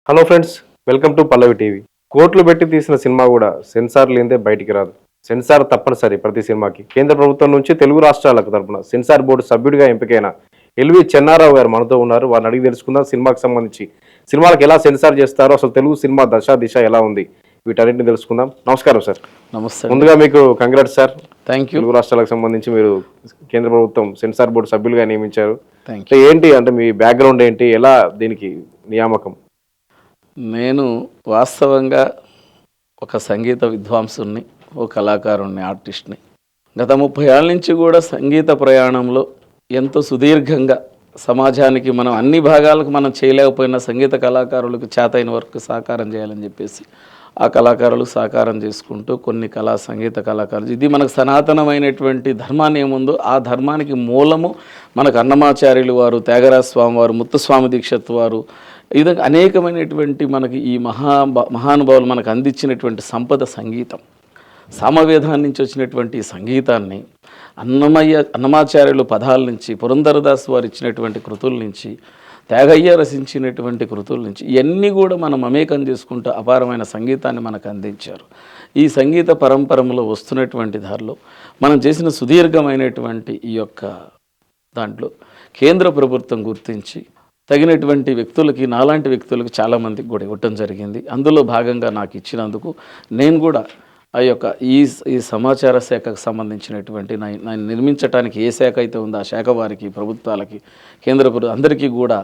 Hello friends, welcome to Pallavi TV. కోట్లు పెట్టి తీసిన సినిమా కూడా సెన్సార్ లేనిదే బయటికి రాదు. సెన్సార్ తప్పనిసరి ప్రతి సినిమాకి. కేంద్ర ప్రభుత్వం నుంచి తెలుగు రాష్ట్రాలకు తరపున సెన్సార్ బోర్డు సభ్యుడిగా ఎంపికైన ఎల్వి చెన్నారావు గారు మనతో ఉన్నారు. వారిని అడిగి తెలుసుకుందాం సినిమాకి సంబంధించి. సినిమాలకు ఎలా సెన్సార్ చేస్తారో, అసలు తెలుగు సినిమా దశ దిశ ఎలా ఉంది, వీటన్నిటిని తెలుసుకుందాం. నమస్కారం సార్. నమస్తే. ముందుగా మీకు congrats sir. Thank you. Telugu రాష్ట్రాలకు సంబంధించి మీరు కేంద్ర ప్రభుత్వం సెన్సార్ బోర్డు సభ్యులుగా నియమించారు. Thank you. ఏంటి అంటే మీ బ్యాక్గ్రౌండ్ ఏంటి, ఎలా దీనికి నియామకం? నేను వాస్తవంగా ఒక సంగీత విద్వాంసుని, ఓ కళాకారుణ్ణి, ఆర్టిస్ట్ని. గత 30 ఏళ్ళ నుంచి కూడా సంగీత ప్రయాణంలో ఎంతో సుదీర్ఘంగా సమాజానికి మనం అన్ని భాగాలకు మనం చేయలేకపోయిన సంగీత కళాకారులకు చేతైన వరకు సహకారం చేయాలని చెప్పేసి ఆ కళాకారులకు సహకారం చేసుకుంటూ కొన్ని సంగీత కళాకారులు, ఇది మనకు సనాతనమైనటువంటి ధర్మాన్ని ఏముందో ఆ ధర్మానికి మూలము మనకు అన్నమాచార్యులు వారు, త్యాగరాజ స్వామి వారు, ముత్తుస్వామి దీక్షత్ వారు, ఈ విధంగా అనేకమైనటువంటి మనకి ఈ మహానుభావులు మనకు అందించినటువంటి సంపద సంగీతం. సామవేదాన్ని నుంచి వచ్చినటువంటి సంగీతాన్ని అన్నమాచార్యులు పదాల నుంచి, పురంధరదాస్ వారు ఇచ్చినటువంటి కృతుల నుంచి, త్యాగయ్య రచించినటువంటి కృతుల నుంచి ఇవన్నీ కూడా మనం మమేకం చేసుకుంటూ అపారమైన సంగీతాన్ని మనకు అందించారు. ఈ సంగీత పరంపరలో వస్తున్నటువంటి దారిలో మనం చేసిన సుదీర్ఘమైనటువంటి ఈ యొక్క దాంట్లో కేంద్ర ప్రభుత్వం గుర్తించి తగినటువంటి వ్యక్తులకి, నాలాంటి వ్యక్తులకి చాలామందికి కూడా ఇవ్వటం జరిగింది. అందులో భాగంగా నాకు ఇచ్చినందుకు నేను కూడా ఆ యొక్క ఈ సమాచార శాఖకు సంబంధించినటువంటి నేను నిర్మించడానికి ఏ శాఖ అయితే ఉందో ఆ శాఖ వారికి, ప్రభుత్వాలకి, కేంద్ర అందరికీ కూడా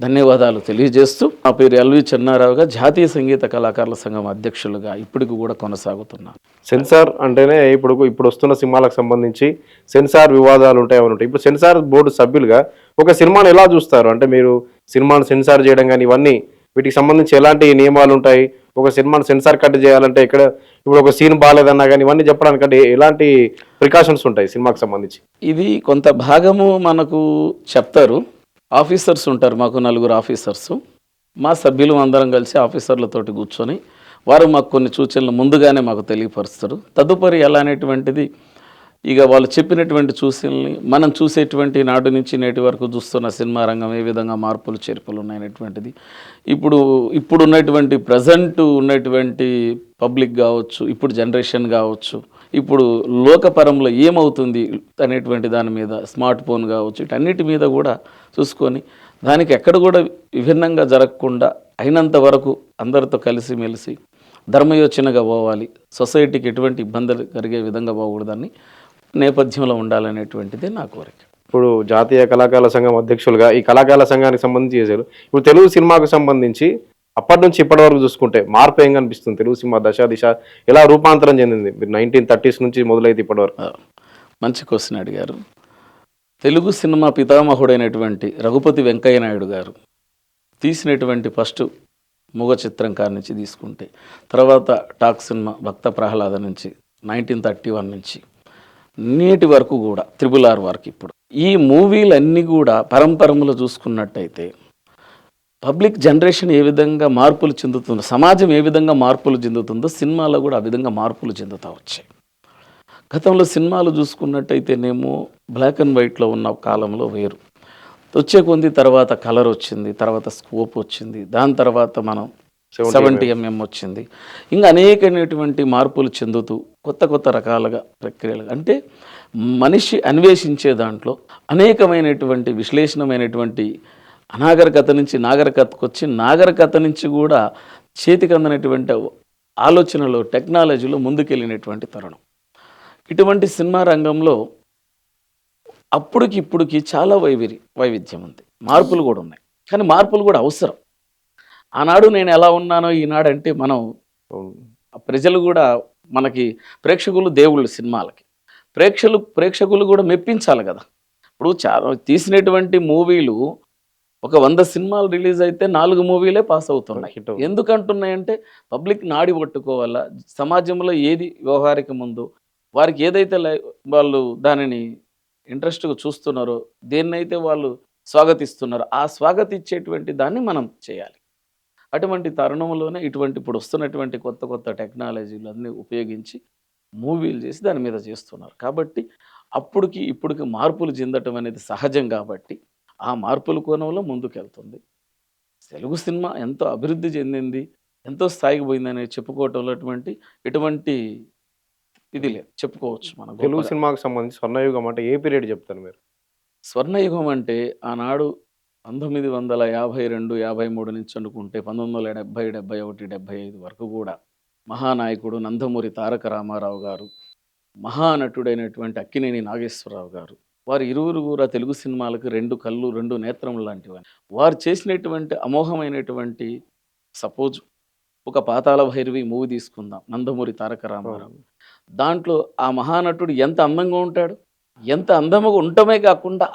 ధన్యవాదాలు తెలియజేస్తూ, నా పేరు ఎల్వి చెన్నారావుగా జాతీయ సంగీత కళాకారుల సంఘం అధ్యక్షులుగా ఇప్పటికి కూడా కొనసాగుతున్నాను. సెన్సార్ అంటేనే ఇప్పుడు వస్తున్న సినిమాలకు సంబంధించి సెన్సార్ వివాదాలు ఉంటాయి, ఉంటాయి. ఇప్పుడు సెన్సార్ బోర్డు సభ్యులుగా ఒక సినిమాను ఎలా చూస్తారు? అంటే మీరు సినిమాను సెన్సార్ చేయడం కానీ ఇవన్నీ, వీటికి సంబంధించి ఎలాంటి నియమాలు ఉంటాయి? ఒక సినిమాను సెన్సార్ కట్ చేయాలంటే ఇప్పుడు ఒక సీన్ బాగాలేదన్నా కానీ ఇవన్నీ చెప్పడానికంటే ఎలాంటి ప్రికాషన్స్ ఉంటాయి సినిమాకి సంబంధించి? ఇది కొంత భాగము మనకు చెప్తారు. ఆఫీసర్స్ ఉంటారు, మాకు 4 ఆఫీసర్సు. మా సభ్యులు అందరం కలిసి ఆఫీసర్లతోటి కూర్చొని వారు మాకు కొన్ని సూచనలు ముందుగానే మాకు తెలియపరుస్తారు. తదుపరి ఎలా అనేటువంటిది ఇక వాళ్ళు చెప్పినటువంటి సూచనల్ని మనం చూసేటువంటి నాటి నుంచి నేటి వరకు చూస్తున్న సినిమా రంగం ఏ విధంగా మార్పులు చేర్పులు ఉన్నాయనేటువంటిది, ఇప్పుడు ఉన్నటువంటి ప్రజెంట్ ఉన్నటువంటి పబ్లిక్ కావచ్చు, ఇప్పుడు జనరేషన్ కావచ్చు, ఇప్పుడు లోకపరంలో ఏమవుతుంది అనేటువంటి దాని మీద, స్మార్ట్ ఫోన్ కావచ్చు, వీటన్నిటి మీద కూడా చూసుకొని దానికి ఎక్కడ కూడా విభిన్నంగా జరగకుండా అయినంత వరకు అందరితో కలిసిమెలిసి ధర్మయోచనగా పోవాలి, సొసైటీకి ఎటువంటి ఇబ్బందులు కలిగే విధంగా పోకూడదని నేపథ్యంలో ఉండాలనేటువంటిది నా కోరిక. ఇప్పుడు జాతీయ కళాకారుల సంఘం అధ్యక్షులుగా ఈ కళాకారుల సంఘానికి సంబంధించి చేశారు. ఇప్పుడు తెలుగు సినిమాకు సంబంధించి అప్పటి నుంచి ఇప్పటి వరకు చూసుకుంటే మార్పు ఏం కనిపిస్తుంది? తెలుగు సినిమా దశ దిశ ఎలా రూపాంతరం చెందింది? మీరు 1930s నుంచి మొదలైతే ఇప్పటి వరకు. మంచి క్వశ్చన్ అడిగారు. తెలుగు సినిమా పితామహుడైనటువంటి రఘుపతి వెంకయ్య నాయుడు గారు తీసినటువంటి ఫస్ట్ మూగ చిత్రం కాడి నుంచి తీసుకుంటే, తర్వాత టాక్ సినిమా భక్త ప్రహ్లాద నుంచి 1931 నుంచి నేటి వరకు కూడా RRR వరకు, ఇప్పుడు ఈ మూవీలన్నీ కూడా పరంపరములో చూసుకున్నట్టయితే పబ్లిక్ జనరేషన్ ఏ విధంగా మార్పులు చెందుతుందో, సమాజం ఏ విధంగా మార్పులు చెందుతుందో సినిమాలో కూడా ఆ విధంగా మార్పులు చెందుతూ వచ్చాయి. గతంలో సినిమాలు చూసుకున్నట్టయితేనేమో బ్లాక్ అండ్ వైట్లో ఉన్న కాలంలో వేరు, వచ్చే కొంది తర్వాత కలర్ వచ్చింది, తర్వాత స్కోప్ వచ్చింది, దాని తర్వాత మనం 70mm వచ్చింది, ఇంకా అనేకమైనటువంటి మార్పులు చెందుతూ కొత్త రకాలుగా ప్రక్రియలు, అంటే మనిషి అన్వేషించే దాంట్లో అనేకమైనటువంటి విశ్లేషణమైనటువంటి అనాగరికత నుంచి నాగరికతకు వచ్చి, నాగరికత నుంచి కూడా చేతికి అందనటువంటి ఆలోచనలో, టెక్నాలజీలో ముందుకెళ్ళినటువంటి తరుణం. ఇటువంటి సినిమా రంగంలో అప్పటికి ఇప్పటికి చాలా వైవిధ్యం ఉంది, మార్పులు కూడా ఉన్నాయి. కానీ మార్పులు కూడా అవసరం. ఆనాడు నేను ఎలా ఉన్నానో ఈనాడంటే మనం ప్రజలు కూడా మనకి ప్రేక్షకులు దేవుళ్ళు, సినిమాలకి ప్రేక్షకులు కూడా మెప్పించాలి కదా. ఇప్పుడు చాలా తీసినటువంటి మూవీలు ఒక 100 సినిమాలు రిలీజ్ అయితే 4 మూవీలే పాస్ అవుతున్నాయి. ఎందుకంటున్నాయంటే పబ్లిక్ నాడి పట్టుకోవాలా, సమాజంలో ఏది వ్యవహారిక ముందు వారికి ఏదైతే వాళ్ళు దానిని ఇంట్రెస్ట్గా చూస్తున్నారో, దేన్నైతే వాళ్ళు స్వాగతిస్తున్నారో ఆ స్వాగతించేటువంటి దాన్ని మనం చేయాలి. అటువంటి తరుణంలోనే ఇప్పుడు వస్తున్నటువంటి కొత్త టెక్నాలజీలు అన్నీ ఉపయోగించి మూవీలు చేసి దాని మీద చేస్తున్నారు. కాబట్టి అప్పటికి ఇప్పటికి మార్పులు చెందటం అనేది సహజం. కాబట్టి ఆ మార్పుల కోణంలో ముందుకెళ్తుంది తెలుగు సినిమా ఎంతో అభివృద్ధి చెందింది, ఎంతో స్థాయికి పోయిందని చెప్పుకోవటంలో ఎటువంటి ఇది లేదు. చెప్పుకోవచ్చు మనం తెలుగు గొప్పగా. సినిమాకి సంబంధించి స్వర్ణయుగం అంటే ఏ పీరియడ్ చెప్తారు మీరు? స్వర్ణయుగం అంటే ఆనాడు 1952, 53 నుంచి అనుకుంటే 1970, 71, 75 వరకు కూడా మహానాయకుడు నందమూరి తారక రామారావు గారు, మహానటుడైనటువంటి అక్కినేని నాగేశ్వరరావు గారు, వారు ఇరువురు కూడా తెలుగు సినిమాలకు 2 కళ్ళు, 2 నేత్రములు లాంటివని. వారు చేసినటువంటి అమోఘమైనటువంటి సపోజ్ ఒక పాతాళ భైరవి మూవీ తీసుకుందాం, నందమూరి తారక రామారావు. దాంట్లో ఆ మహానటుడు ఎంత అందంగా ఉంటాడు, ఎంత అందముగా ఉండటమే కాకుండా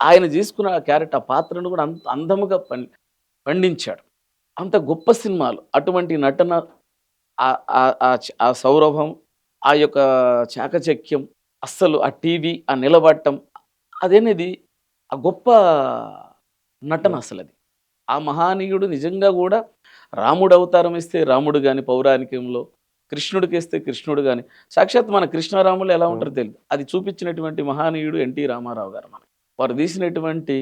ఆయన తీసుకున్న ఆ క్యారెక్టర్, ఆ పాత్రను కూడా అంత అందముగా పండించాడు. అంత గొప్ప సినిమాలు. అటువంటి నటన, ఆ సౌరభం, ఆ యొక్క చాకచక్యం, అస్సలు ఆ టీవీ, ఆ నిలబడటం అదేనేది ఆ గొప్ప నటన అసలు అది. ఆ మహానీయుడు నిజంగా కూడా రాముడు అవతారం ఇస్తే రాముడు కానీ పౌరాణికంలో, కృష్ణుడికి ఇస్తే కృష్ణుడు కానీ, సాక్షాత్ మన కృష్ణారాములు ఎలా ఉంటారో తెలియదు. అది చూపించినటువంటి మహానీయుడు ఎన్టీ రామారావు గారు. వారు తీసినటువంటి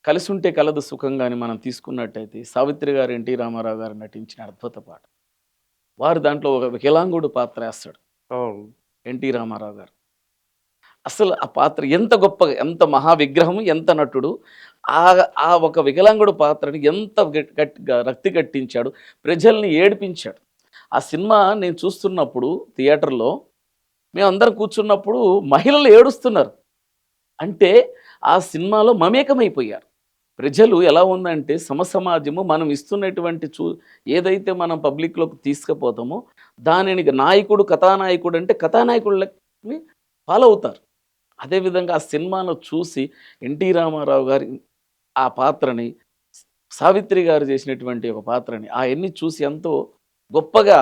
కలిసి ఉంటే కలదు సుఖం కానీ మనం తీసుకున్నట్టయితే సావిత్రి గారు ఎన్టీ రామారావు గారు నటించిన అద్భుత పాట. వారు దాంట్లో ఒక వికలాంగుడు పాత్ర వేస్తాడు అవును. ఎన్టీ రామారావు గారు. అసలు ఆ పాత్ర ఎంత గొప్పగా, ఎంత మహా విగ్రహం, ఎంత నటుడు, ఆ ఆ ఒక వికలాంగుడు పాత్రని ఎంత గట్టిగా రక్తి కట్టించాడు, ప్రజల్ని ఏడిపించాడు. ఆ సినిమా నేను చూస్తున్నప్పుడు థియేటర్లో మేమందరం కూర్చున్నప్పుడు మహిళలు ఏడుస్తున్నారు. అంటే ఆ సినిమాలో మమేకమైపోయారు. ప్రజలు ఎలా ఉందంటే సమసమాజము మనం ఇస్తున్నటువంటి ఏదైతే మనం పబ్లిక్లోకి తీసుకుపోతామో దానిని నాయకుడు, కథానాయకుడు అంటే కథానాయకుడిని ఫాలో అవుతారు. అదేవిధంగా ఆ సినిమాను చూసి ఎన్టీ రామారావు గారి ఆ పాత్రని, సావిత్రి గారు చేసినటువంటి ఒక పాత్రని అవన్నీ చూసి ఎంతో గొప్పగా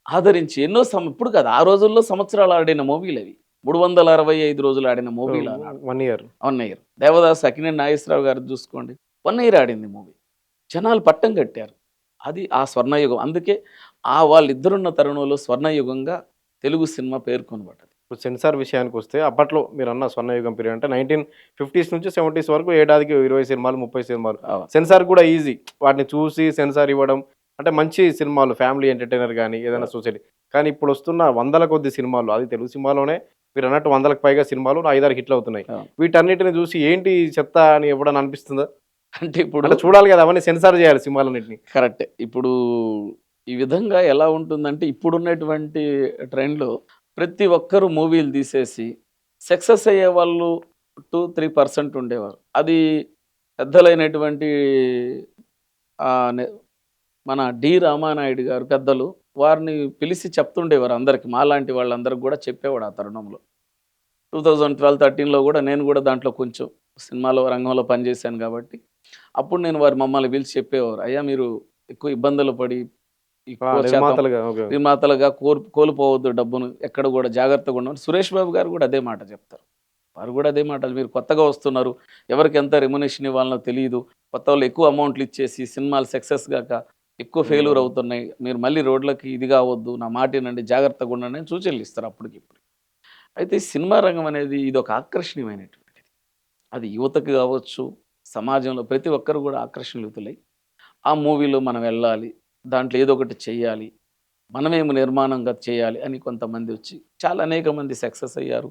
ఆదరించి ఎన్నో ఇప్పుడు కాదు, ఆ రోజుల్లో సంవత్సరాలు ఆడిన మూవీలు అవి. 365 రోజులు ఆడిన మూవీలు అన్నాడు. 1 ఇయర్. 1 ఇయర్. దేవదాస్ అక్కినేని నాగేశ్వరరావు గారు చూసుకోండి, 1 ఇయర్ ఆడింది మూవీ. జనాలు పట్టం కట్టారు. అది ఆ స్వర్ణయుగం. అందుకే వాళ్ళిద్దరున్న తరుణంలో స్వర్ణయుగంగా తెలుగు సినిమా పేర్కొనబడ్డది. ఇప్పుడు సెన్సార్ విషయానికి వస్తే అప్పట్లో మీరు అన్న స్వర్ణయుగం పీరియడ్ అంటే 1950s నుంచి 70s వరకు ఏడాదికి 20 సినిమాలు, 30 సినిమాలు. సెన్సార్ కూడా ఈజీ. వాటిని చూసి సెన్సార్ ఇవ్వడం అంటే మంచి సినిమాలు, ఫ్యామిలీ ఎంటర్టైనర్ కానీ ఏదైనా సొసైటీ. కానీ ఇప్పుడు వస్తున్న వందల కొద్ది సినిమాలు, అది తెలుగు సినిమాలోనే మీరు అన్నట్టు 100లకు పైగా సినిమాలు 5-6 హిట్లు అవుతున్నాయి. వీటన్నిటిని చూసి ఏంటి చెత్త అని ఎప్పుడన్నా అనిపిస్తుందా? అంటే ఇప్పుడు చూడాలి కదా, అవన్నీ సెన్సార్ చేయాలి సినిమాలన్నింటినీ. కరెక్టే. ఇప్పుడు ఈ విధంగా ఎలా ఉంటుందంటే ఇప్పుడున్నటువంటి ట్రెండ్లో ప్రతి ఒక్కరు మూవీలు తీసేసి సక్సెస్ అయ్యే వాళ్ళు 2-3% ఉండేవారు. అది పెద్దలైనటువంటి మన డి రామానాయుడు గారు పెద్దలు వారిని పిలిచి చెప్తుండేవారు అందరికి, మాలాంటి వాళ్ళందరికి కూడా చెప్పేవాడు ఆ తరుణంలో. 2012-13లో కూడా నేను కూడా దాంట్లో కొంచెం సినిమాలో రంగంలో పనిచేశాను కాబట్టి అప్పుడు నేను మమ్మల్ని పిలిచి చెప్పేవారు, అయ్యా మీరు ఎక్కువ ఇబ్బందులు పడి నిర్మాతలుగా కోల్పోవద్దు డబ్బును, ఎక్కడ కూడా జాగ్రత్తగా ఉండమని సురేష్ బాబు గారు కూడా అదే మాట చెప్తారు. వారు కూడా అదే మాట, మీరు కొత్తగా వస్తున్నారు, ఎవరికి ఎంత రెమ్యునేషన్ ఇవ్వాలనో తెలియదు, కొత్త వాళ్ళు ఎక్కువ అమౌంట్లు ఇచ్చేసి సినిమాలు సక్సెస్ గాక ఎక్కువ ఫెయిల్యూర్ అవుతున్నాయి, మీరు మళ్ళీ రోడ్లకి ఇది కావద్దు, నా మాట వినండి, జాగ్రత్తగా ఉండండి అని సూచనలు ఇస్తారు అప్పటికి ఇప్పుడు. అయితే సినిమా రంగం అనేది ఇది ఒక ఆకర్షణీయమైనటువంటిది. అది యువతకు కావచ్చు, సమాజంలో ప్రతి ఒక్కరు కూడా ఆకర్షణీయుతులై ఆ మూవీలో మనం వెళ్ళాలి, దాంట్లో ఏదో ఒకటి చెయ్యాలి, మనమేమో నిర్మాణంగా చేయాలి అని కొంతమంది వచ్చి అనేక మంది సక్సెస్ అయ్యారు,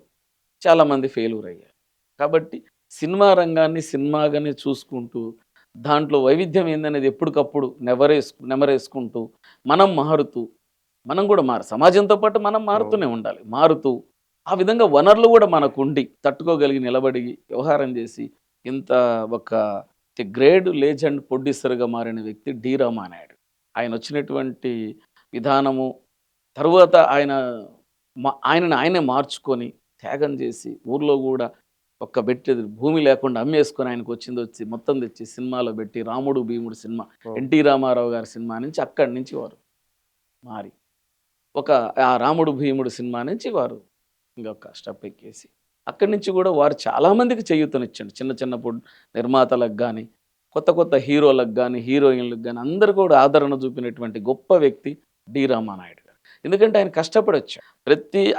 చాలామంది ఫెయిల్యూర్ అయ్యారు. కాబట్టి సినిమా రంగాన్ని సినిమాగానే చూసుకుంటూ దాంట్లో వైవిధ్యం ఏందనేది ఎప్పటికప్పుడు నెమరేసుకుంటూ మనం మారుతూ, మనం కూడా సమాజంతో పాటు మనం మారుతూనే ఉండాలి. మారుతూ ఆ విధంగా వనరులు కూడా మనకు ఉండి తట్టుకోగలిగి నిలబడి వ్యవహారం చేసి ఇంత ఒక గ్రేట్ లెజెండ్ ప్రొడ్యూసర్గా మారిన వ్యక్తి డి రామానాయుడు. ఆయన వచ్చినటువంటి విధానము, తరువాత ఆయనే మార్చుకొని త్యాగం చేసి ఊర్లో కూడా ఒక్క పెట్టేది భూమి లేకుండా అమ్మేసుకొని ఆయనకు వచ్చి మొత్తం తెచ్చి సినిమాలో పెట్టి రాముడు భీముడు సినిమా, ఎన్టీ రామారావు గారి సినిమా నుంచి అక్కడి నుంచి వారు మారి ఆ రాముడు భీముడు సినిమా నుంచి వారు ఇంకొక స్టెప్ ఎక్కేసి అక్కడి నుంచి కూడా వారు చాలామందికి చేయూతనిచ్చండి. చిన్న చిన్న నిర్మాతలకు కానీ, కొత్త హీరోలకు కానీ, హీరోయిన్లకు కానీ అందరూ కూడా ఆదరణ చూపినటువంటి గొప్ప వ్యక్తి డి రామానాయుడు గారు. ఎందుకంటే ఆయన కష్టపడి వచ్చాడు.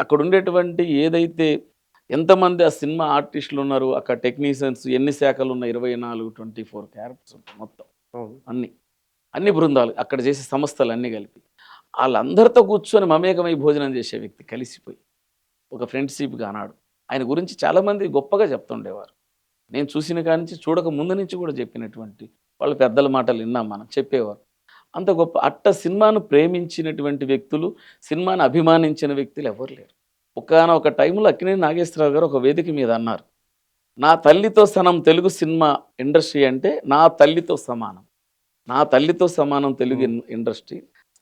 అక్కడ ఉండేటువంటి ఏదైతే ఎంతమంది ఆ సినిమా ఆర్టిస్టులు ఉన్నారు, అక్కడ టెక్నీషియన్స్ ఎన్ని శాఖలు ఉన్నాయి, 24-24 క్యారెక్టర్స్ ఉంటాయి మొత్తం అన్నీ. అన్ని బృందాలు అక్కడ చేసే సంస్థలు అన్నీ కలిపి వాళ్ళందరితో కూర్చొని మమేకమై భోజనం చేసే వ్యక్తి కలిసిపోయి ఒక ఫ్రెండ్షిప్గా అన్నాడు. ఆయన గురించి చాలామంది గొప్పగా చెప్తుండేవారు. నేను చూసిన కాడి నుంచి చూడక ముందు నుంచి కూడా చెప్పినటువంటి వాళ్ళ పెద్దల మాటలు విన్నాం మనం చెప్పేవారు. అంత గొప్ప అట్ట సినిమాను ప్రేమించినటువంటి వ్యక్తులు, సినిమాను అభిమానించిన వ్యక్తులు ఎవరు లేరు. ఒకానొక టైంలో అక్కినేని నాగేశ్వరరావు గారు ఒక వేదిక మీద అన్నారు, నా తల్లితో సనం తెలుగు సినిమా ఇండస్ట్రీ అంటే నా తల్లితో సమానం. నా తల్లితో సమానం తెలుగు ఇండస్ట్రీ.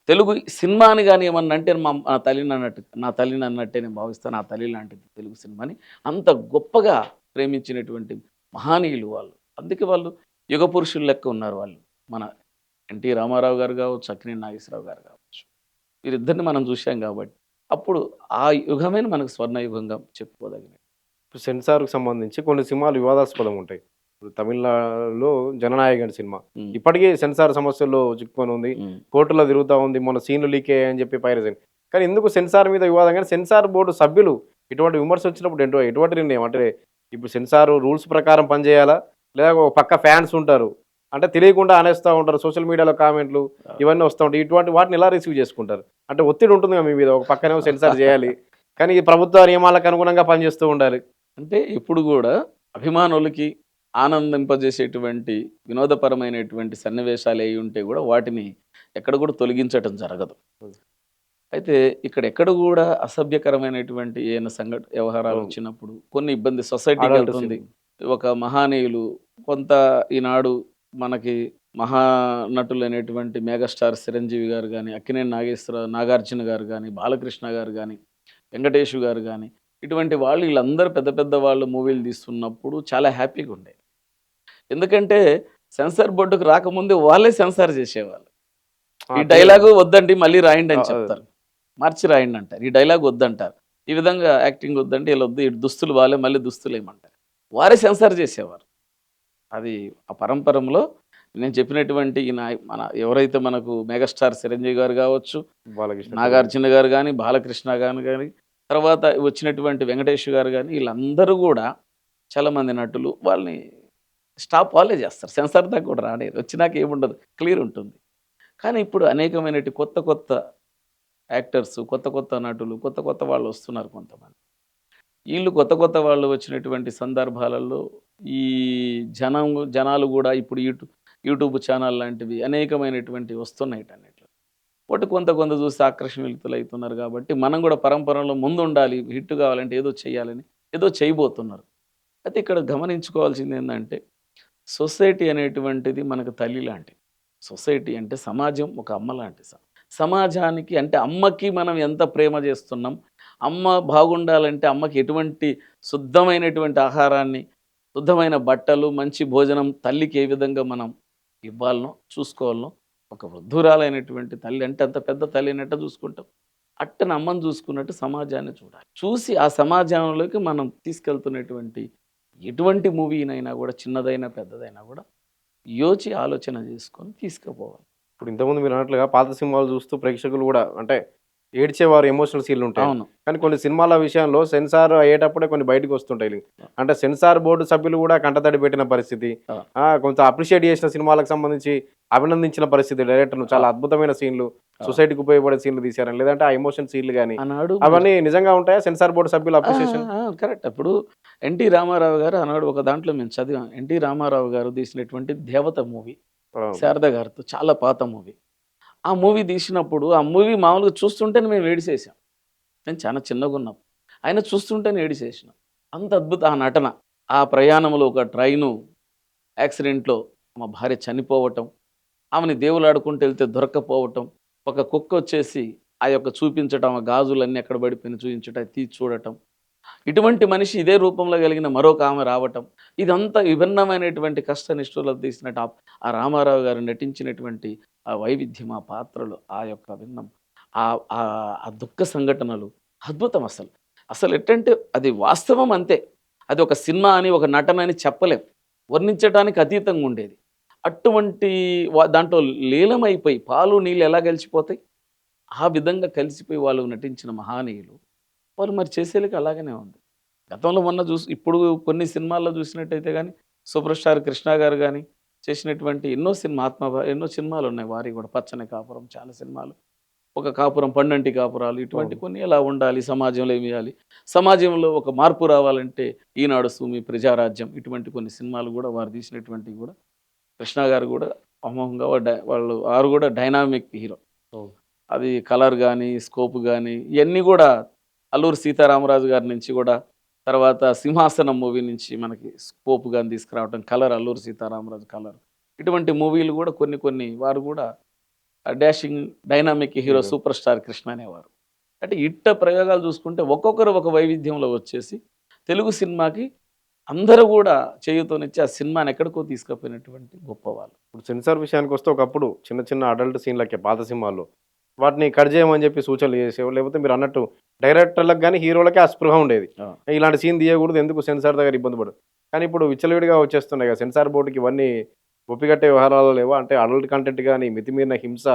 తెలుగు సినిమాని కానీ ఏమన్నా అంటే నా తల్లిని అన్నట్టు, నా తల్లిని అన్నట్టే నేను భావిస్తాను. నా తల్లి లాంటిది తెలుగు సినిమాని. అంత గొప్పగా ప్రేమించినటువంటి మహానీయులు వాళ్ళు. అందుకే వాళ్ళు యుగ పురుషులు లెక్క ఉన్నారు వాళ్ళు. మన ఎన్టీ రామారావు గారు కావచ్చు, అక్కినేని నాగేశ్వరరావు గారు కావచ్చు, వీరిద్దరిని మనం చూసాం కాబట్టి అప్పుడు ఆ యుగమే మనకు స్వర్ణయుగంగా చెప్పుకోదగినది. ఇప్పుడు సెన్సార్కి సంబంధించి కొన్ని సినిమాలు వివాదాస్పదం ఉంటాయి. ఇప్పుడు తమిళనాడులో జననాయక్ అనే సినిమా ఇప్పటికీ సెన్సార్ సమస్యల్లో చిక్కుకొని ఉంది, కోర్టులో తిరుగుతూ ఉంది. మొన్న సీన్లు లీక్ అయ్యాయని చెప్పి పైరసీ. కానీ ఎందుకు సెన్సార్ మీద వివాదం? కానీ సెన్సార్ బోర్డు సభ్యులు ఇటువంటి విమర్శ వచ్చినప్పుడు ఎటువంటి నిర్ణయం అంటే ఇప్పుడు సెన్సార్ రూల్స్ ప్రకారం పనిచేయాలా, లేదా ఒక పక్క ఫ్యాన్స్ ఉంటారు అంటే తెలియకుండా అనేస్తూ ఉంటారు, సోషల్ మీడియాలో కామెంట్లు ఇవన్నీ వస్తూ ఉంటాయి. ఇటువంటి వాటిని ఎలా రిసీవ్ చేసుకుంటారు? అంటే ఒత్తిడి ఉంటుంది మీ మీద, ఒక పక్కనేమో సెన్సార్ చేయాలి కానీ ఈ ప్రభుత్వ నియమాలకు అనుగుణంగా పనిచేస్తూ ఉండాలి. అంటే ఇప్పుడు కూడా అభిమానులకి ఆనందింపజేసేటువంటి వినోదపరమైనటువంటి సన్నివేశాలు అయి ఉంటే కూడా వాటిని ఎక్కడ కూడా తొలగించటం జరగదు. అయితే ఇక్కడ ఎక్కడ కూడా అసభ్యకరమైనటువంటి ఏమైనా వ్యవహారాలు వచ్చినప్పుడు కొన్ని ఇబ్బంది సొసైటీకి వెళ్తుంది. ఒక మహానీయులు కొంత ఈనాడు మనకి మహానటులు అనేటువంటి మెగాస్టార్ చిరంజీవి గారు కానీ, అక్కినేని నాగార్జున గారు కానీ, బాలకృష్ణ గారు కానీ, వెంకటేష్ గారు కానీ, ఇటువంటి వాళ్ళు వీళ్ళందరూ పెద్ద పెద్ద వాళ్ళు మూవీలు తీస్తున్నప్పుడు చాలా హ్యాపీగా ఉండేది. ఎందుకంటే సెన్సార్ బోర్డుకు రాకముందే వాళ్ళే సెన్సార్ చేసేవాళ్ళు. ఈ డైలాగు వద్దండి మళ్ళీ రాయండి అని చెప్తారు, మార్చి రాయండి అంటారు. ఈ డైలాగ్ వద్దంటారు, ఈ విధంగా యాక్టింగ్ వద్దండి, వీళ్ళు వద్దు, ఇటు దుస్తులు వాళ్ళే మళ్ళీ దుస్తులు ఏమంటారు. వారే సెన్సార్ చేసేవారు. అది ఆ పరంపరలో నేను చెప్పినటువంటి మన ఎవరైతే మనకు మెగాస్టార్ చిరంజీవి గారు కావచ్చు, నాగార్జున గారు కానీ, బాలకృష్ణ గారు కానీ, తర్వాత వచ్చినటువంటి వెంకటేష్ గారు కానీ, వీళ్ళందరూ కూడా చాలామంది నటులు వాళ్ళని స్టాప్ వాళ్ళే చేస్తారు. సెన్సార్ దాకా కూడా రానేరు, వచ్చినాక ఏముండదు, క్లియర్ ఉంటుంది. కానీ ఇప్పుడు అనేకమైనటువంటి కొత్త కొత్త యాక్టర్స్, కొత్త కొత్త నటులు, కొత్త కొత్త వాళ్ళు వస్తున్నారు కొంతమంది. వీళ్ళు కొత్త కొత్త వాళ్ళు వచ్చినటువంటి సందర్భాలలో ఈ జనాలు కూడా ఇప్పుడు యూట్యూబ్ ఛానల్ లాంటివి అనేకమైనటువంటి వస్తున్నాయి అన్నిట్లో. ఒకటి కొంత చూసి ఆకర్షణీయులు అవుతున్నారు. కాబట్టి మనం కూడా పరంపరలో ముందు ఉండాలి, హిట్ కావాలంటే ఏదో చేయాలని ఏదో చేయబోతున్నారు. అయితే ఇక్కడ గమనించుకోవాల్సింది ఏంటంటే సొసైటీ అనేటువంటిది మనకు తల్లి లాంటిది. సొసైటీ అంటే సమాజం ఒక అమ్మ లాంటి సమాజానికి. అంటే అమ్మకి మనం ఎంత ప్రేమ చేస్తున్నాం, అమ్మ బాగుండాలంటే అమ్మకి ఎటువంటి శుద్ధమైనటువంటి ఆహారాన్ని, శుద్ధమైన బట్టలు, మంచి భోజనం తల్లికి ఏ విధంగా మనం ఇవ్వాలనో చూసుకోవాలనో, ఒక వృద్ధురాలైనటువంటి తల్లి అంటే అంత పెద్ద తల్లి అన్నట్టు చూసుకుంటాం. అట్టన అమ్మని చూసుకున్నట్టు సమాజాన్ని చూడాలి. చూసి ఆ సమాజంలోకి మనం తీసుకెళ్తున్నటువంటి ఎటువంటి మూవీనైనా కూడా, చిన్నదైనా పెద్దదైనా కూడా యోచి ఆలోచన చేసుకొని తీసుకుపోవాలి. ఇప్పుడు ఇంతకుముందు మీరు అన్నట్లుగా పాత సినిమాలు చూస్తూ ప్రేక్షకులు కూడా అంటే ఏడ్చేవారు, ఎమోషనల్ సీన్లు ఉంటాయి. అవును. కానీ కొన్ని సినిమాల విషయంలో సెన్సార్ అయ్యేటప్పుడే కొన్ని బయటకు వస్తుంటాయి. అంటే సెన్సార్ బోర్డు సభ్యులు కూడా కంటతడి పెట్టిన పరిస్థితి, కొంత అప్రిషియేట్ చేసిన సినిమాలకు సంబంధించి అభినందించిన పరిస్థితి, డైరెక్టర్లు చాలా అద్భుతమైన సీన్లు, సొసైటీకి ఉపయోగపడే సీన్లు తీశారని, లేదంటే ఆ ఎమోషన్ సీన్లు కానీ అవన్నీ నిజంగా ఉంటాయా సెన్సార్ బోర్డు సభ్యుల అప్రిషియేషన్? కరెక్ట్. అప్పుడు ఎన్టీ రామారావు గారు అన్నాడు, ఒక దాంట్లో మేము చదివాం, ఎన్టీ రామారావు గారు తీసినటువంటి దేవత మూవీ శారద గారితో, చాలా పాత మూవీ. ఆ మూవీ తీసినప్పుడు ఆ మూవీ మామూలుగా చూస్తుంటేనే మేము ఏడిసేసాం. నేను చాలా చిన్నగా ఉన్నప్పుడు ఆయన చూస్తుంటేనే ఏడిసేసినాం. అంత అద్భుత ఆ నటన. ఆ ప్రయాణంలో ఒక ట్రైను యాక్సిడెంట్లో మా భార్య చనిపోవటం, ఆమెని దేవులాడుకుంటూ వెళ్తే దొరక్కపోవటం, ఒక కుక్క వచ్చేసి ఆ యొక్క చూపించటం, ఆ గాజులన్నీ ఎక్కడ పడిపోయిన చూపించటం, తీసి చూడటం, ఇటువంటి మనిషి ఇదే రూపంలో కలిగిన మరొక ఆమె రావటం, ఇదంతా విభిన్నమైనటువంటి కష్ట నిష్ఠులతో తీసినట్టు ఆ రామారావు గారు నటించినటువంటి ఆ వైవిధ్యం, ఆ పాత్రలు, ఆ యొక్క భిన్నం, ఆ దుఃఖ సంఘటనలు అద్భుతం. అసలు ఎట్టంటే అది వాస్తవం అంతే. అది ఒక సినిమా అని, ఒక నటన అని చెప్పలేం, వర్ణించడానికి అతీతంగా ఉండేది. అటువంటి దాంట్లో లీలమైపోయి పాలు నీళ్ళు ఎలా కలిసిపోతాయి, ఆ విధంగా కలిసిపోయి వాళ్ళు నటించిన మహానీయులు వాళ్ళు మరి చేసేలకు అలాగనే ఉంది. గతంలో మొన్న ఇప్పుడు కొన్ని సినిమాల్లో చూసినట్టయితే కానీ సూపర్ స్టార్ కృష్ణ గారు కానీ, చేసినటువంటి ఎన్నో సినిమాలు ఉన్నాయి వారి కూడా. పచ్చని కాపురం, చాలా సినిమాలు. ఒక కాపురం, పండంటి కాపురాలు, ఇటువంటి అవును. కొన్ని ఎలా ఉండాలి, సమాజంలో ఏమి చేయాలి, సమాజంలో ఒక మార్పు రావాలంటే ఈనాడు, సుమి, ప్రజారాజ్యం, ఇటువంటి కొన్ని సినిమాలు కూడా వారు తీసినటువంటివి కూడా. కృష్ణ గారు కూడా అమోఘంగా వారు కూడా డైనామిక్ హీరో. అవును. అది కలర్ కానీ, స్కోప్ కానీ ఇవన్నీ కూడా అల్లూరి సీతారామరాజు గారి నుంచి కూడా, తర్వాత సింహాసనం మూవీ నుంచి మనకి స్కోప్ గాని తీసుకురావడం, కలర్, అల్లూరి సీతారామరాజు కలర్, ఇటువంటి మూవీలు కూడా కొన్ని కొన్ని వారు కూడా dashing dynamic hero, hero. Super star Krishna అనేవారు. అంటే ఇట్ట ప్రయోగాలు చూసుకుంటే ఒక్కొక్కరు ఒక వైవిధ్యంలో వచ్చేసి తెలుగు సినిమాకి అందరూ కూడా చేయూతనిచ్చి ఆ సినిమాని ఎక్కడికో తీసుకుపోయినటువంటి గొప్పవాళ్ళు. ఇప్పుడు సెన్సార్ విషయానికి వస్తే ఒకప్పుడు చిన్న చిన్న అడల్ట్ సీన్లకి పాత సినిమాల్లో వాటిని కట్ చేయమని చెప్పి సూచనలు చేసేవాళ్ళు. లేకపోతే మీరు అన్నట్టు డైరెక్టర్లకు కానీ హీరోలకే ఆ స్పృహ ఉండేది. ఆ. ఇలాంటి సీన్ తీయకూడదు, ఎందుకు సెన్సార్ దగ్గర ఇబ్బంది పడు. కానీ ఇప్పుడు విచ్చలవిడిగా వచ్చేస్తున్నాయి కదా సెన్సార్ బోర్డుకి, ఇవన్నీ ఒప్పిగట్టే వ్యవహారాలు లేవా? అంటే అడల్ట్ కంటెంట్ కానీ, మితిమీరిన హింస,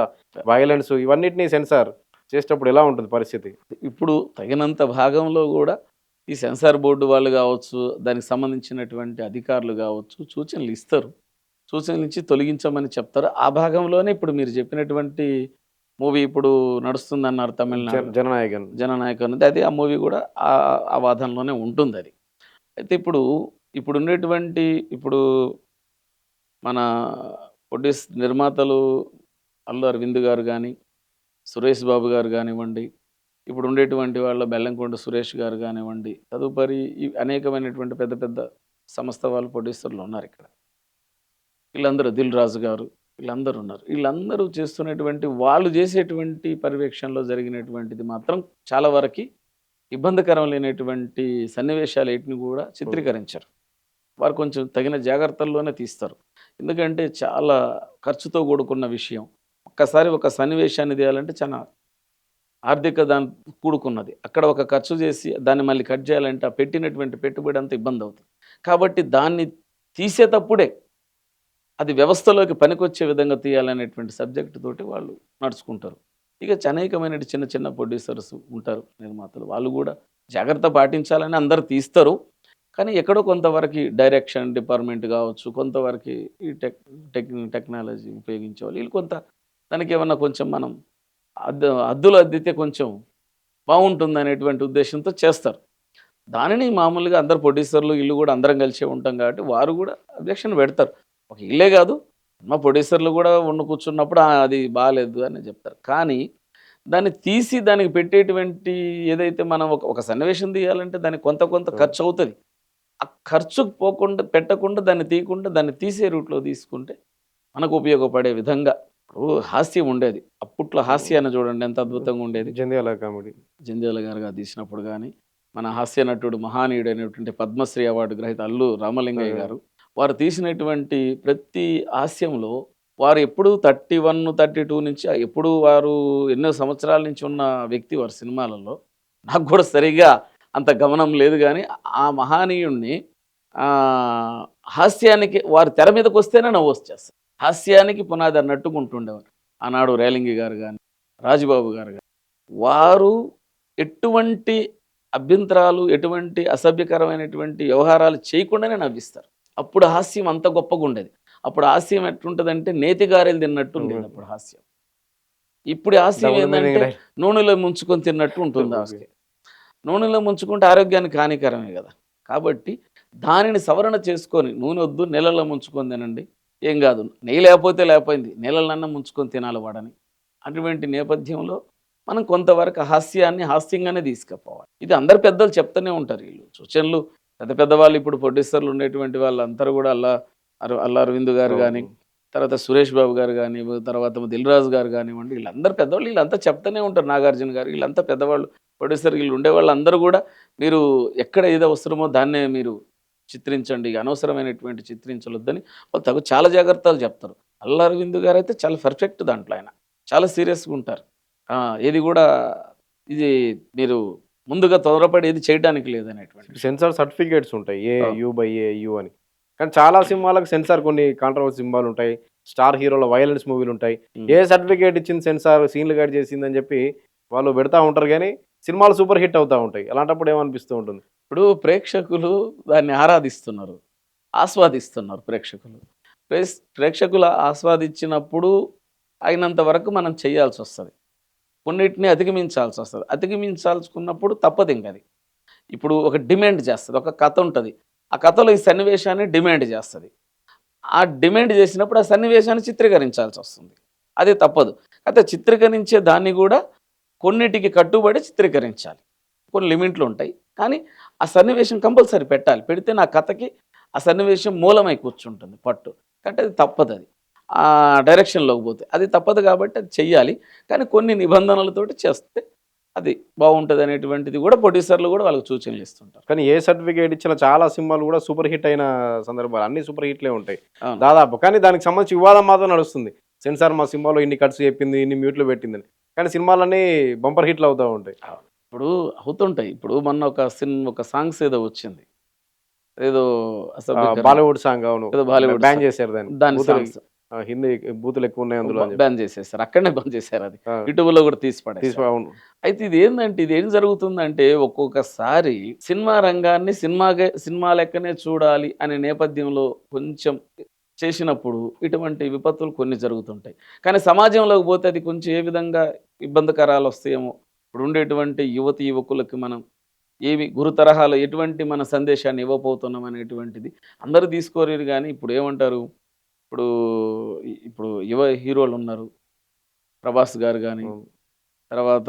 వైలెన్స్, ఇవన్నిటిని సెన్సార్ చేసేటప్పుడు ఎలా ఉంటుంది పరిస్థితి? ఇప్పుడు తగినంత భాగంలో కూడా ఈ సెన్సార్ బోర్డు వాళ్ళు కావచ్చు, దానికి సంబంధించినటువంటి అధికారులు కావచ్చు, సూచనలు ఇస్తారు. సూచనలు ఇచ్చి తొలగించమని చెప్తారు. ఆ భాగంలోనే ఇప్పుడు మీరు చెప్పినటువంటి మూవీ ఇప్పుడు నడుస్తుందన్నారు తమిళనాడు, జననాయకన్. జననాయక్ అనేది. అది ఆ మూవీ కూడా ఆ వాదనలోనే ఉంటుంది అది. అయితే ఇప్పుడు ఉండేటువంటి మన నిర్మాతలు అల్లు అరవింద్ గారు కానీ, సురేష్ బాబు గారు కానివ్వండి, ఇప్పుడు ఉండేటువంటి వాళ్ళ బెల్లంకొండ సురేష్ గారు కానివ్వండి, తదుపరి అనేకమైనటువంటి పెద్ద పెద్ద సంస్థ వాళ్ళు ప్రొడ్యూసర్లు ఉన్నారు ఇక్కడ. వీళ్ళందరూ దిల్ రాజు గారు, వీళ్ళందరూ ఉన్నారు. వీళ్ళందరూ చేస్తున్నటువంటి, వాళ్ళు చేసేటువంటి పర్యవేక్షణలో జరిగినటువంటిది మాత్రం చాలా వరకు ఇబ్బందికరం లేనటువంటి సన్నివేశాలు వీటిని కూడా చిత్రీకరించారు. వారు కొంచెం తగిన జాగ్రత్తల్లోనే తీస్తారు. ఎందుకంటే చాలా ఖర్చుతో కూడుకున్న విషయం. ఒక్కసారి ఒక సన్నివేశాన్ని తీయాలంటే చాలా ఆర్థిక దాని కూడుకున్నది. అక్కడ ఒక ఖర్చు చేసి దాన్ని మళ్ళీ కట్ చేయాలంటే ఆ పెట్టినటువంటి పెట్టుబడి అంతా ఇబ్బంది అవుతుంది. కాబట్టి దాన్ని తీసేటప్పుడే అది వ్యవస్థలోకి పనికొచ్చే విధంగా తీయాలనేటువంటి సబ్జెక్ట్ తోటి వాళ్ళు నడుచుకుంటారు. ఇక అనేకమైన చిన్న చిన్న ప్రొడ్యూసర్స్ ఉంటారు, నిర్మాతలు. వాళ్ళు కూడా జాగ్రత్త పాటించాలని అందరు తీస్తారు. కానీ ఎక్కడో కొంతవరకు డైరెక్షన్ డిపార్ట్మెంట్ కావచ్చు, కొంతవరకు ఈ టెక్నాలజీ ఉపయోగించేవాళ్ళు వీళ్ళు కొంత దానికి ఏమన్నా కొంచెం మనం అద్దులు అద్దితే కొంచెం బాగుంటుంది అనేటువంటి ఉద్దేశంతో చేస్తారు. దానిని మామూలుగా అందరు ప్రొడ్యూసర్లు ఇల్లు కూడా అందరం కలిసే ఉంటాం కాబట్టి వారు కూడా అబ్జెక్షన్ పెడతారు. ఒక ఇల్లే కాదు, మా ప్రొడ్యూసర్లు కూడా కూర్చున్నప్పుడు అది బాగాలేదు అని చెప్తారు. కానీ దాన్ని తీసి దానికి పెట్టేటువంటి ఏదైతే మనం ఒక సన్నివేశం తీయాలంటే దానికి కొంత ఖర్చు అవుతుంది. ఆ ఖర్చు పెట్టకుండా దాన్ని తీయకుండా దాన్ని తీసే రూట్లో తీసుకుంటే మనకు ఉపయోగపడే విధంగా. హాస్యం ఉండేది అప్పట్లో, హాస్యాన్ని చూడండి ఎంత అద్భుతంగా ఉండేది. జంధ్యాల కామెడీ, జంధ్యాల గారుగా తీసినప్పుడు కానీ, మన హాస్య నటుడు మహానీయుడు అనేటువంటి పద్మశ్రీ అవార్డు గ్రహీత అల్లు రామలింగయ్య గారు, వారు తీసినటువంటి ప్రతి హాస్యంలో వారు ఎప్పుడు 31, 32 నుంచి ఎప్పుడు వారు ఎన్నో సంవత్సరాల నుంచి ఉన్న వ్యక్తి వారి సినిమాలలో. నాకు కూడా సరిగా అంత గమనం లేదు కానీ ఆ మహానీయుణ్ణి హాస్యానికి వారు తెర మీదకి వస్తేనే నవ్వు వచ్చేస్తారు. హాస్యానికి పునాది అన్నట్టుగా ఉంటుండేవారు. ఆనాడు రేలంగి గారు కానీ, రాజుబాబు గారు కానీ, వారు ఎటువంటి అభ్యంతరాలు, ఎటువంటి అసభ్యకరమైనటువంటి వ్యవహారాలు చేయకుండానే నవ్విస్తారు. అప్పుడు హాస్యం అంత గొప్పగా ఉండేది. అప్పుడు హాస్యం ఎట్లుంటుందంటే నేతిగారెలు తిన్నట్టు ఉండేది అప్పుడు హాస్యం. ఇప్పుడు హాస్యం ఏంటంటే నూనెలో ముంచుకొని తిన్నట్టు ఉంటుంది హాస్యం. నూనెలో ముంచుకుంటే ఆరోగ్యానికి హానికరమే కదా. కాబట్టి దానిని సవరణ చేసుకొని, నూనె వద్దు నీళ్ళలో ముంచుకొని తినండి, ఏం కాదు, నెయ్యి లేకపోయింది, నీళ్ళనన్నా ముంచుకొని తినాలి వాడని. అటువంటి నేపథ్యంలో మనం కొంతవరకు హాస్యాన్ని హాస్యంగానే తీసుకుపోవాలి. ఇది అందరు పెద్దలు చెప్తూనే ఉంటారు. వీళ్ళు సూచనలు పెద్దవాళ్ళు, ఇప్పుడు ప్రొడ్యూసర్లు ఉండేటువంటి వాళ్ళందరూ కూడా అల్లు అరవింద్ గారు కానీ, తర్వాత సురేష్ బాబు గారు కానీ, తర్వాత దిల్ రాజు గారు కానివ్వండి, వీళ్ళందరూ పెద్దవాళ్ళు, వీళ్ళంతా చెప్తూనే ఉంటారు. నాగార్జున గారు, వీళ్ళంతా పెద్దవాళ్ళు, ప్రొడ్యూసర్ వీళ్ళు ఉండేవాళ్ళు అందరూ కూడా మీరు ఎక్కడ ఏది అవసరమో దాన్నే మీరు చిత్రించండి, అనవసరమైనటువంటి చిత్రించవద్దని వాళ్ళు చాలా జాగ్రత్తలు చెప్తారు. అల్లు అరవింద్ గారు అయితే చాలా పర్ఫెక్ట్, దాంట్లో ఆయన చాలా సీరియస్గా ఉంటారు. ఏది కూడా ఇది మీరు ముందుగా తొందరపడి ఏది చేయడానికి లేదనేటువంటి. సెన్సార్ సర్టిఫికేట్స్ ఉంటాయి, AU/AU అని. కానీ చాలా సినిమాలకు సెన్సార్ కొన్ని కాంట్రవర్సీ సినిమాలు ఉంటాయి, స్టార్ హీరోల వైలెన్స్ మూవీలు ఉంటాయి. ఏ సర్టిఫికేట్ ఇచ్చింది సెన్సార్, సీన్లు గైడ్ చేసిందని చెప్పి వాళ్ళు పెడతా ఉంటారు. కానీ సినిమాలు సూపర్ హిట్ అవుతూ ఉంటాయి. అలాంటప్పుడు ఏమనిపిస్తూ ఉంటుంది? ఇప్పుడు ప్రేక్షకులు దాన్ని ఆరాధిస్తున్నారు, ఆస్వాదిస్తున్నారు ప్రేక్షకులు. ప్రేక్షకులు ఆస్వాదించినప్పుడు అయినంత వరకు మనం చేయాల్సి వస్తుంది. కొన్నిటిని అధిగమించాల్సి వస్తుంది. అధిగమించాల్సుకున్నప్పుడు తప్పదు ఇంక అది. ఇప్పుడు ఒక డిమాండ్ చేస్తది. ఒక కథ ఉంటది. ఆ కథలో ఈ సన్నివేశాన్ని డిమాండ్ చేస్తది. ఆ డిమాండ్ చేసినప్పుడు ఆ సన్నివేశాన్ని చిత్రీకరించాల్సొస్తుంది. అది తప్పదు. అయితే చిత్రీకరించే దాన్ని గూడా కొన్నిటికి కట్టుబడి చిత్రీకరించాలి. కొన్ని లిమిట్లుంటాయి. కానీ ఆ సన్నివేశం కంపల్సరీ పెట్టాలి. పెడితే నా కథకి ఆ సన్నివేశం మూలమై కూర్చుంటుంది పట్టు. కాబట్టి అది తప్పదది. ఆ డైరెక్షన్‌లోకి పోతే. అది తప్పదు కాబట్టి అది చెయ్యాలి. కానీ కొన్ని నిబంధనలతోటి చేస్తే అది బావుంటదనేటువంటిది గూడా ప్రొడ్యూసర్‌లు గూడా వాళ్ళకి సూచనలు ఇస్తుంటారు. కానీ ఏ సర్టిఫికేట్ ఇచ్చిన చాలా సినిమాలు కూడా సూపర్ హిట్ అయిన సందర్భాలు అన్ని సూపర్ హిట్లే ఉంటాయి అవును. దాదాపు. కానీ దానికి సంబంధించి వివాదం మాత్రం నడుస్తుంది. సెన్సార్ మా సినిమాలో ఇన్ని కట్స్ చెప్పింది, ఇన్ని మ్యూట్లు పెట్టిందని. కానీ సినిమాలన్నీ బంపర్ హిట్లు అవుతా ఉంటాయి. అవును. ఇప్పుడు అవుతుంటాయి. ఇప్పుడు మొన్న ఒక సాంగ్స్ ఏదో వచ్చింది. ఏదో అసభ్యకరం బాలీవుడ్ సాంగ్ అవును. ఏదో బాలీవుడ్ బ్యాన్ సాంగ్. చేశారు దాన్ని. దాని బూతులు సాంగ్స్ హిందీ బూతులు ఎక్కువ ఉన్నాయి అందులో అని చెప్పి. బ్యాన్ చేసేసారు. అక్కడనే బంద్ చేశారు అది. ఆ, యూట్యూబ్‌లో కూడా తీసి పడేశారు. అవును. అయితే ఇదేం జరుగుతుందంటే ఒక్కొక్కసారి సినిమా రంగాన్ని సినిమా లెక్కనే చూడాలి అనే నేపథ్యంలో కొంచెం చేసినప్పుడు ఇటువంటి విపత్తులు కొన్ని జరుగుతుంటాయి. కానీ సమాజంలోకి పోతే అది కొంచెం ఏ విధంగా ఇబ్బందికరాలు వస్తాయేమో. ఇప్పుడు ఉండేటువంటి యువతి యువకులకి మనం ఏవి గురు తరహాలో ఎటువంటి మన సందేశాన్ని ఇవ్వబోతున్నాం అనేటువంటిది అందరూ తీసుకోలేరు. కానీ ఇప్పుడు ఏమంటారు, ఇప్పుడు ఇప్పుడు యువ హీరోలు ఉన్నారు. ప్రభాస్ గారు గాని, అవును. తర్వాత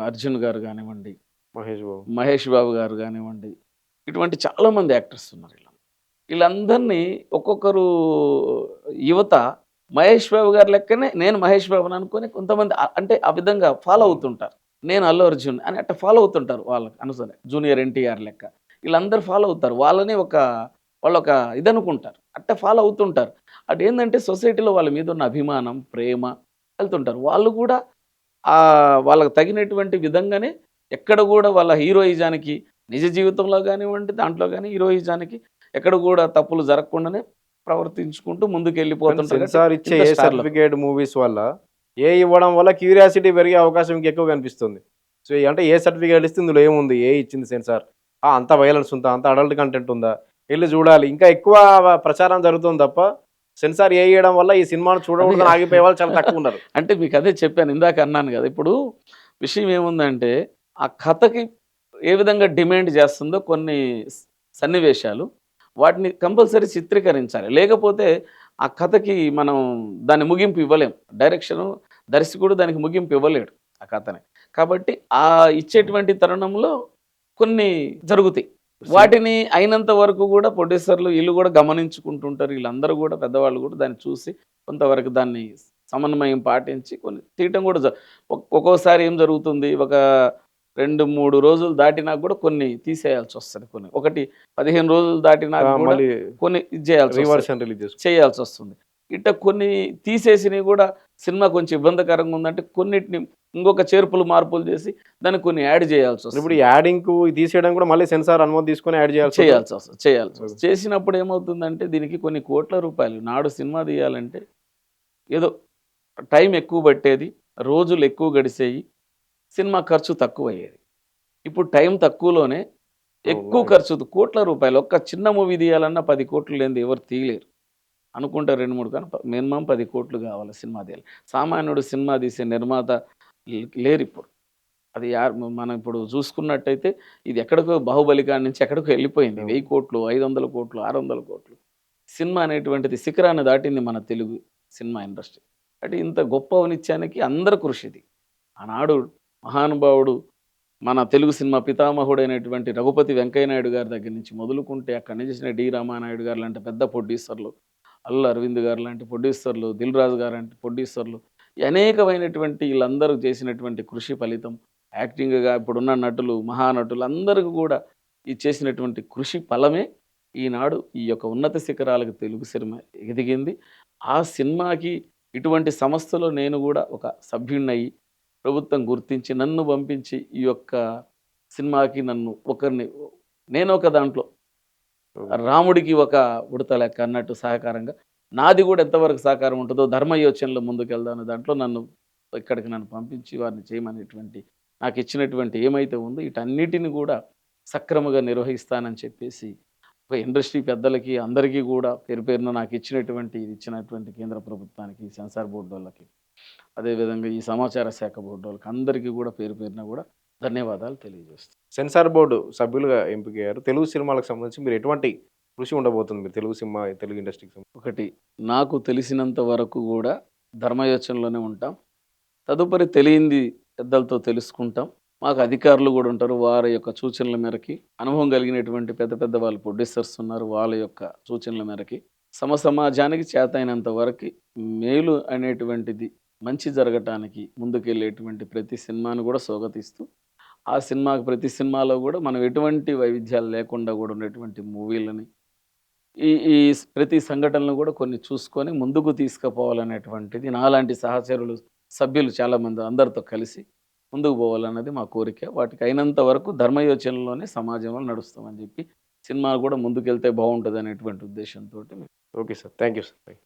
అర్జున్ గారు గానివ్వండి, మహేష్ బాబు. మహేష్ బాబు గారు గానివ్వండి, ఇటువంటి చాలామంది యాక్టర్స్ ఉన్నారు వీళ్ళందరినీ ఒక్కొక్కరు యువత మహేష్ బాబు గారి లెక్కనే నేను మహేష్ బాబుని అనుకొని కొంతమంది అంటే ఆ విధంగా ఫాలో అవుతుంటారు. నేను అల్లు అర్జున్ అని అట్లా ఫాలో అవుతుంటారు వాళ్ళకి అనుసరి జూనియర్ ఎన్టీఆర్ లెక్క. వీళ్ళందరూ ఫాలో అవుతారు. వాళ్ళని వాళ్ళొక ఇదనుకుంటారు. అట్ట ఫాలో అవుతుంటారు. అదేందంటే సొసైటీలో వాళ్ళ మీద ఉన్న అభిమానం, ప్రేమ వెళ్తుంటారు. వాళ్ళు కూడా వాళ్ళకి తగినటువంటి విధంగానే ఎక్కడ గూడా వాళ్ళ హీరోయిజానికి నిజ జీవితంలో గానివ్వండి, దాంట్లో గాని హీరోయిజానికి ఎక్కడ గూడా తప్పులు జరగకుండానే ప్రవర్తించుకుంటూ ముందుకెళ్ళిపోతుంటారు. సెన్సార్ ఇచ్చే ఇంత ఏ స్టార్‌లకు. సర్టిఫికేట్ మూవీస్ వల్ల ఇవ్వడం వల్ల క్యూరియాసిటీ పెరిగే అవకాశం ఇంకెక్కువ కనిపిస్తుంది. సో అంటే ఏ సర్టిఫికేట్ ఇస్తే ఇందులో ఏముంది? ఇచ్చింది సెన్సార్. అంత వైలెన్స్ ఉందా? అంత అడల్ట్ కంటెంట్ ఉందా? ఎళ్లి చూడాలి. ఇంకా ఎక్కువ ప్రచారం జరుగుతుంది తప్ప సెన్సార్ ఇయ్యడం వల్ల ఈ సినిమాను చూడకూడదని ఆగిపోయే వాళ్ళు చాలా తక్కువున్నారు. అంటే మీకదే చెప్పాను. ఇందాక అన్నాను గదా! ఇప్పుడు విషయం ఏముందంటే, ఆ కథకి ఏ విధంగా డిమాండ్ చేస్తుందో కొన్ని సన్నివేశాలు, వాటిని కంపల్సరీ చిత్రీకరించాలి. లేకపోతే ఆ కథకి మనం దాన్ని ముగింపు ఇవ్వలేం. దర్శకుడు దానికి ముగింపు ఇవ్వలేడు ఆ కథని. కాబట్టి ఇచ్చేటువంటి తరుణంలో కొన్ని జరుగుతాయి. వాటిని అయినంత వరకు గూడా ప్రొడ్యూసర్లు ఈళ్ళు గూడా గమనించుకుంటుంటారు. వీళ్ళందరూ గూడా పెద్దవాళ్ళు గూడా దాన్ని చూసి కొంతవరకు దాన్ని సమన్వయం పాటించి కొన్ని తీయటం గూడా ఒక్కోసారి ఏం జరుగుతుంది, ఒక 2, 3 రోజులు దాటినాక గూడా కొన్ని తీసేయాల్సొస్తది కొన్ని. ఒకటి 15 రోజులు దాటినాక గూడా మళ్ళీ కొన్ని ఇది చేయాల్సొస్తది. రీవర్షన్ రిలీజ్ చేసుకో. చేయాల్సొస్తుంది. ఇట్ట కొన్ని తీసేసినవి గూడా సినిమా కొంచెం ఇబ్బందికరంగా ఉందంటే కొన్నిటిని ఇంకొక చేర్పులు, మార్పులు చేసి దానికి కొన్ని యాడ్ చేయాల్సొస్తుంది. ఇప్పుడు యాడింగ్‌కు తీసేయడం కూడా మళ్ళీ సెన్సార్ అనుమతి తీసుకొని యాడ్ చేయాల్సి చేయాల్సొస్తది. చేసినప్పుడు ఏమవుతుందంటే దీనికి కొన్ని కోట్ల రూపాయలు. నాడు సినిమా తీయాలంటే ఏదో టైం ఎక్కువ పట్టేది, రోజులు ఎక్కువ గడిసేయి, సినిమా ఖర్చు తక్కువయ్యేది. ఇప్పుడు టైం తక్కువలోనే ఎక్కువ ఖర్చు కోట్ల రూపాయలు. ఒక్క చిన్న మూవీ తీయాలన్నా 10 కోట్లు లేనిది ఎవరు తీయలేరు. అనుకుంటే 2, 3 కానీ మినిమమ్ 10 కోట్లు కావాలి సినిమా తీయాలి. సామాన్యుడు సినిమా తీసే నిర్మాత లేరిప్పుడు. అది మనం ఇప్పుడు చూసుకున్నట్టయితే ఇది ఎక్కడికో 'బాహుబలి' కాడి నుంచి ఎక్కడికో వెళ్ళిపోయింది. 1000 కోట్లు, 500 కోట్లు, 600 కోట్లు. సినిమా అనేటువంటిది శిఖరాన్ని దాటింది మన తెలుగు సినిమా ఇండస్ట్రీ. అంటే ఇంత గొప్ప ఔనిత్యానికి అందరి కృషిది. ఆనాడు మహానుభావుడు మన తెలుగు సినిమా పితామహుడైనటువంటి రఘుపతి వెంకయ్య నాయుడు గారి దగ్గర నుంచి మొదలుకుంటే అక్కడి నుంచి చేసిన డి రామానాయుడు గారు లాంటి పెద్ద ప్రొడ్యూసర్లు, అల్లు అరవింద్ గారు లాంటి ప్రొడ్యూసర్లు, దిల్ రాజు గారు లాంటి ప్రొడ్యూసర్లు, ఈ అనేకమైనటువంటి వీళ్ళందరూ చేసినటువంటి కృషి ఫలితం యాక్టింగ్‌గా ఇప్పుడున్న నటులు, మహానటులు అందరికి కూడా ఈ చేసినటువంటి కృషి ఫలమే ఈనాడు ఈ యొక్క ఉన్నత శిఖరాలకు తెలుగు సినిమా ఎదిగింది. ఆ సినిమాకి ఇటువంటి సంస్థలో నేను కూడా ఒక సభ్యుడినయ్యి ప్రభుత్వం గుర్తించి నన్ను పంపించి ఈ యొక్క సినిమాకి నేను ఒక దాంట్లో రాముడికి ఒక ఉడత లెక్క అన్నట్టు సహకారంగా నాది కూడా ఎంతవరకు సహకారం ఉంటుందో ధర్మ యోచనలో ముందుకెళ్దాం దాంట్లో నన్ను పంపించి వారిని చేయమనేటువంటి నాకు ఇచ్చినటువంటి ఏమైతే ఉందో వీటన్నిటిని కూడా సక్రమంగా నిర్వహిస్తానని చెప్పేసి ఒక ఇండస్ట్రీ పెద్దలకి అందరికీ కూడా పేరు పేరున నాకు ఇచ్చినటువంటి కేంద్ర ప్రభుత్వానికి, సెన్సార్ బోర్డు వాళ్ళకి, అదేవిధంగా ఈ సమాచార శాఖ బోర్డు వాళ్ళకి అందరికీ కూడా పేరు పేరున కూడా ధన్యవాదాలు తెలియజేస్తాను. సెన్సార్ బోర్డు సభ్యులుగా ఎంపికయ్యారు. తెలుగు సినిమాలకు సంబంధించి మీరు ఎటువంటి కృషి ఉండబోతుంది మీరు తెలుగు సినిమా, తెలుగు ఇండస్ట్రీకి సంబంధించి? ఒకటి, నాకు తెలిసినంత వరకు కూడా ధర్మయోచనలోనే ఉంటాం. తదుపరి తెలియంది పెద్దలతో తెలుసుకుంటాం. మాకు అధికారులు కూడా ఉంటారు. వారి యొక్క సూచనల మేరకి, అనుభవం కలిగినటువంటి పెద్ద పెద్ద వాళ్ళు ప్రొడ్యూసర్స్ ఉన్నారు. వాళ్ళ యొక్క సూచనల మేరకి సమాజానికి చేతైనంత వరకు మేలు అనేటువంటిది మంచి జరగటానికి ముందుకెళ్ళేటువంటి ప్రతి సినిమాను కూడా స్వాగతిస్తూ, ఆ సినిమాకి ప్రతి సినిమాలో కూడా మనం ఎటువంటి వైవిధ్యాలు లేకుండా కూడా ఉన్నటువంటి మూవీలని, ఈ ఈ ప్రతి సంఘటనలు కూడా కొన్ని చూసుకొని ముందుకు తీసుకుపోవాలనేటువంటిది నాలాంటి సహచరులు, సభ్యులు చాలామంది అందరితో కలిసి ముందుకు పోవాలన్నది మా కోరిక. వాటికి అయినంత వరకు ధర్మయోచనలోనే సమాజంలో నడుస్తామని చెప్పి, సినిమా కూడా ముందుకెళ్తే బాగుంటుంది అనేటువంటి ఉద్దేశంతో okay sir. Thank you sir.